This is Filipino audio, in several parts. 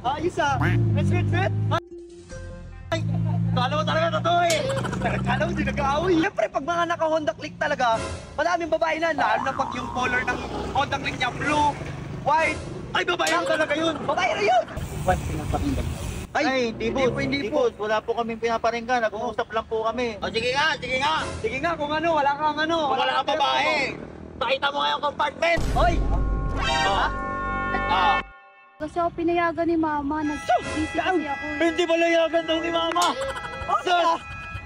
Ayos ah. Sweet. Ay, kala mo talaga totoo eh. Kala mo di nag-aaway. Siyempre, pag mga naka-Honda Click talaga, maraming babae na, lalo na pag yung color ng Honda Click niya, blue, white. Ay, babae lang talaga yun. Babae na yun. Ay, hindi po. Wala po kaming pinaparinggan. Nag-uusap lang po kami. O, sige nga. Sige nga, kung ano, wala kang ano. Wala kang babae. Pakita mo nga yung compartment. Hoy! Kasi ako pinayagan ni Mama. Nag-busy kasi ako. Hindi ba layagan daw ni Mama? Sir!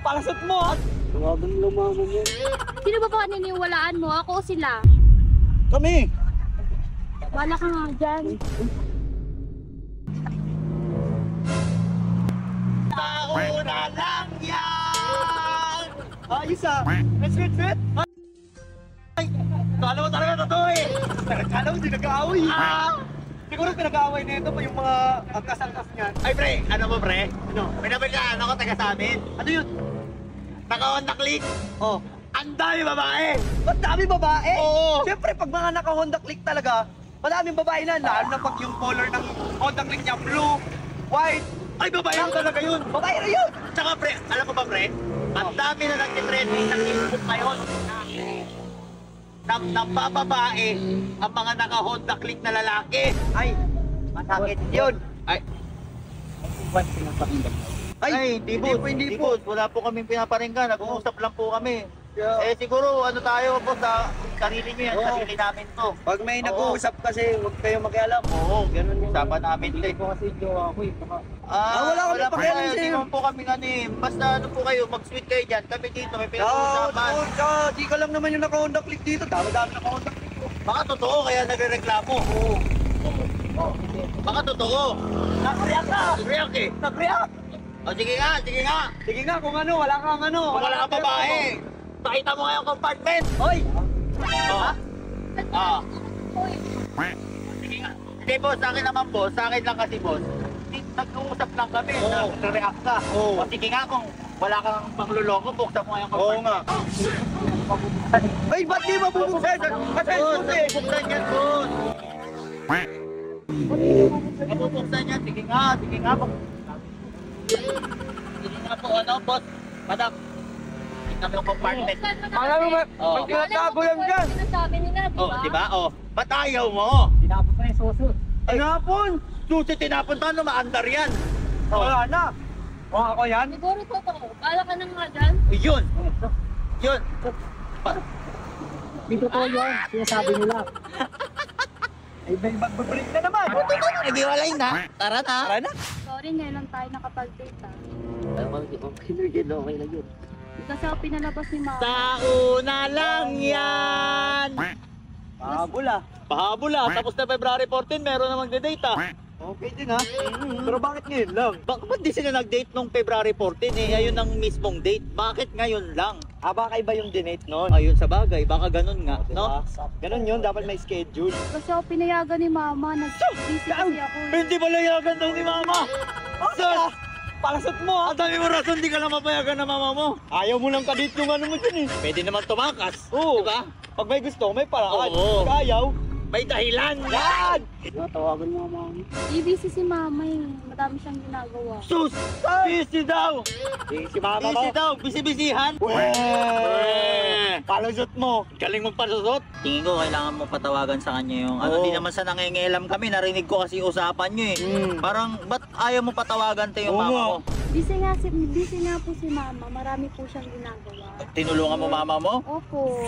Palasot mo ah! Tawagan mo Mama mo. Sino ba paniniwalaan mo? Ako o sila? Kami! Wala ka nga dyan. Tauna lang yan! Ayos ah! Sweet! Ay, kala mo talaga totoo eh! Kala mo di nag-aaway Siguro pinag-aaway na ito pa yung mga angkas-angkas niyan. Ay pre, ano mo pre? Ano? Pinabalaan ako taga sa amin. Ano yun? Naka-Honda Click. Oh. Ang dami babae. Ba't dami babae? Oo. Siyempre, pag mga naka-Honda Click talaga, maraming babae na, lalo na pag yung color ng Honda Click niya, blue, white. Ay, babae lang talaga yun. Babae na yun! Tsaka pre, alam mo ba pre? Ang dami na nag-trending ng Facebook ngayon. Nagbababae ang mga naka-Honda Click na lalaki. Ay, masakit yun. Ay, hindi po. Wala po kaming pinaparinggan. Nag-uusap lang po kami. Eh siguro ano tayo boss, sarili nyo yan, sarili namin to. Pag may nag-uusap kasi, huwag kayo mag-alam. Oo, ganun yung usapan namin. kasi jowa ko eh. Wala kami pakialam sa'yo. Hindi naman po kami basta ano po kayo, mag-sweet kayo dyan. Kami dito, may Oo, pinag-uusapan. di ka lang naman yung naka-Honda Click dito. Dami-dami naka-Honda Click. Baka totoo, kaya nagre-reklamo. Baka totoo. Nag-react ka! React eh. Nag-react! O sige nga. Sige nga, kung ano, wala kang ano. Wala kang babae. Pakita mo nga yung compartment. Hoy! Sige nga. Hindi boss, sa akin naman boss, sa akin lang kasi boss. Nag-uusap lang kami, nag-react ka. O sige nga, kung wala kang pangluloko, buksan mo nga yung compartment. Ay, ba't di mabubuksan? Kasi susi! Buksan yan boss. Mabubuksan yan, sige nga. Sige nga po, ano boss. Madam, tingnan mo yung compartment. Alam mo ba, pag tinatago yan dyan. Sinasabi nila, di ba? Diba? Ba't ayaw mo? Tinapon pa yung suso. Tinapon! Susi tinapon, paano maandar yan? Wala na. O ako yan? Siguro totoo. Bala ka na nga dyan. Yun! Hindi totoo yan. Sinasabi nila. Ay, may magbabalik na naman. Ibiwalay na. Tara na. Tara na. Sorry, ngayon lang tayo nakapag-date ah. Okay lang yun. Kasi ako pinalabas ni Mama. Tauna lang yan! Pahabol ah. Tapos na February 14, meron na magde-date Okay din ha. Pero bakit ngayon lang? Ba't di sila nag-date nung February 14 eh? Ayun ang mismong date. Bakit ngayon lang? Baka iba yung dinate nun. Ayun sa bagay, baka ganun nga, no? Ganun yun, dapat may schedule. Kasi ako pinayagan ni Mama. Nag-busy kasi ako. Hindi ba layagan daw ni Mama? Sir! Palasot mo ha. Ang dami mo rason, di ka na mapayagan ng mama mo. Ayaw mo lang kadate yung ano mo dyan eh. Pwede naman tumakas. Oo. Diba? Pag may gusto, may paraan. Oo. Pag ayaw, May dahilan. yan! Tawagan mo mama. busy si Mama eh. Madami siyang ginagawa. Sus! Busy daw! Si mama mo. Busy daw! Busy-busyhan! Palusot mo. Galing magpalusot. Tingin ko kailangan mo patawagan sa kanya yung ano, Oo. di naman sa nangingialam kami, narinig ko kasi usapan nyo eh. Parang ba't ayaw mo patawagan tayo yung Oo mama nga. mo? Busy nga po si Mama. Marami po siyang ginagawa. Tinulungan mo mama mo? Opo.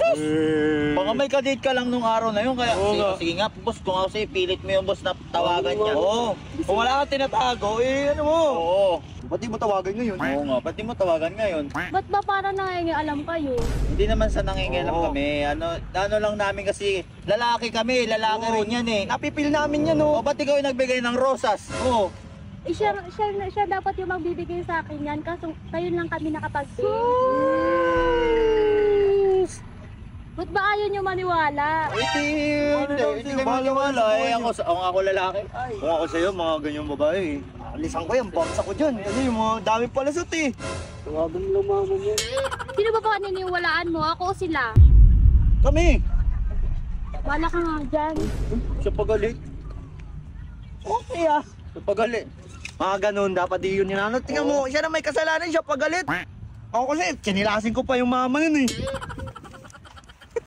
Baka may kadate ka lang nung araw na yun, kaya Oo nga. sige nga boss, kung ako sa'yo, pilit mo yung boss na tawagan niya. Oo. Kung wala kang tinatago, ano mo? Oo. Ba't di mo tawagan ngayon? Oo nga, ba't di mo tawagan ngayon? Ba't ba parang nangingialam kayo? Hindi naman sa nangingialam Oo. kami. Ano lang namin kasi, lalaki kami, lalaki Oo. rin yan eh. Napipil namin yan O oh. ba't ikaw yung nagbigay ng rosas? Oo. Eh, siya dapat yung magbibigay sa akin yan. Kaso kayo lang kami nakapag-date. Ba't ba ayaw nyo maniwala? Hindi maniwala eh. Ako lalaki. Kung ako sa'yo, mga ganyang babae. Alisan ko yan, baksa ko dyan. Kasi yung mga dami palasot eh. Tawagan mo mama mo. Sino ba paniniwalaan mo? Ako o sila? Kami! Wala ka nga dyan. Siya pagalit. Okay ah. Pagalit. Mga ganun, dapat di yun inano. Tingnan mo, siya na may kasalanan, siya pagalit. Ako kasi, kinilasin ko pa yung mama nun eh.